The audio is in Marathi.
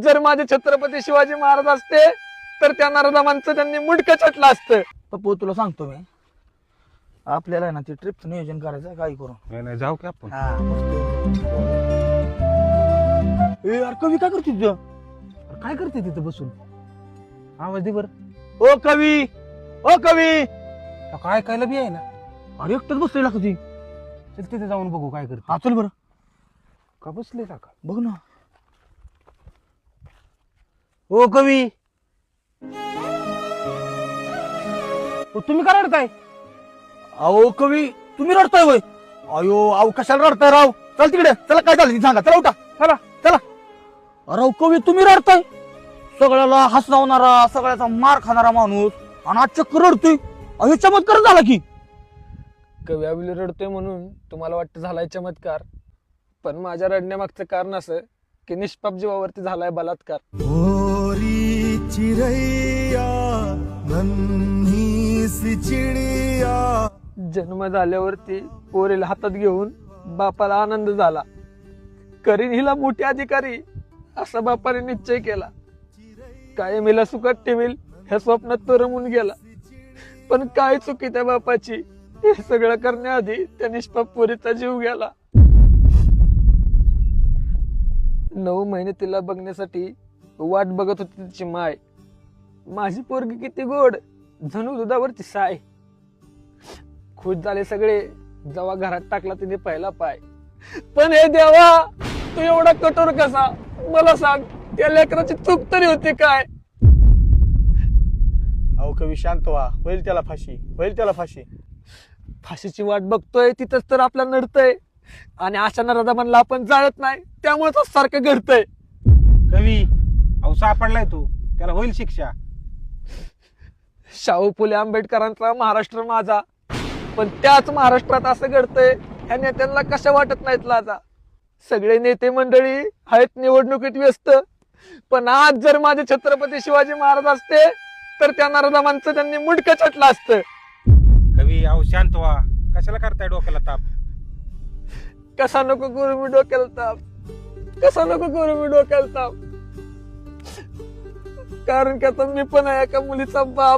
जर माझे छत्रपती शिवाजी महाराज असते तर त्या नरदमांचं त्यांनी मुंडकं छाटलं असतं. पप्पू तुला सांगतो मी, आपल्याला आहे ना ते ट्रिपचं नियोजन करायचं आहे, काही करून. नाही नाही जाऊ की आपण. हा मस्त. ए यार कवी काय करते तुझं? काय करते तिथं बसून? आवाज दे बर. ओ कवी, ओ कवी. काय ऐकायला बी आहे ना. अरे एकटंच बसलेला कधी. चल तिथे जाऊन बघू काय करते. हा चल बरं. का बसले का? बघ ना. ओ कवी, तुम्ही का रडताय? अहो कवी तुम्ही रडताय वय? अयो अहो कशाला रडताय राव? चल तिकडे, चला काय झालं ते सांगा. चला उठा, चला चला. अरे कवी तुम्ही रडताय? सगळ्याला हसवणारा, सगळ्याचा मार खाणारा माणूस आणि आज चक्क रडतोय. अहो चमत्कार झाला की. कवी अभिली रडतोय म्हणून तुम्हाला वाटतं झालाय चमत्कार, पण माझ्या रडण्यामागचं कारण असं की निष्पाप जीवावरती झालाय बलात्कार. जन्म झाल्यावरती पोरीला हातात घेऊन बापाला आनंद झाला, करीन हिला मोठी अधिकारी असा बापाने निश्चय केला. कायम हिला सुखात ठेवील ह्या स्वप्नात तो रमून गेला. पण काय चुकी त्या बापाची, हे सगळं करण्याआधी त्या निष्पाप पोरीचा जीव गेला. 9 महिने तिला बघण्यासाठी वाट बघत होती तिची माय. माझी पोरगी किती गोड, जणू दुधावरची साय. खुश झाले सगळे जेव्हा घरात टाकला तिने पहिला पाय. पण हे देवा, तू एवढा कठोर कसा? मला सांग, त्या लेकराची चूक तरी होती काय? अहो कवी शांत व्हा, होईल त्याला फाशी, होईल त्याला फाशी. फाशीची वाट बघतोय तिथंच तर आपला नडतंय, आणि अशा नरदमांना आपण जाळत नाही त्यामुळे सारखं घडतंय. कवी अहो सापडलाय तू, त्याला होईल शिक्षा. शाहू फुले आंबेडकरांचा महाराष्ट्र माझा, पण त्याच महाराष्ट्रात असं घडतंय ह्या नेत्यांना कशा वाटत नाहीत लाजा. सगळे नेते मंडळी आहेत निवडणुकीत व्यस्त, पण आज जर माझे छत्रपती शिवाजी महाराज असते तर त्या नरदमांचं त्यांनी मुंडकं छाटलं असतं. कवी अहो शांत व्हा, कशाला करताय डोक्याला ताप? कसा नको करू मी डोक्याला ताप, कसा नको करू मी डोक्याला ताप. कारण की आता मी पण आहे एका मुलीचा बाप.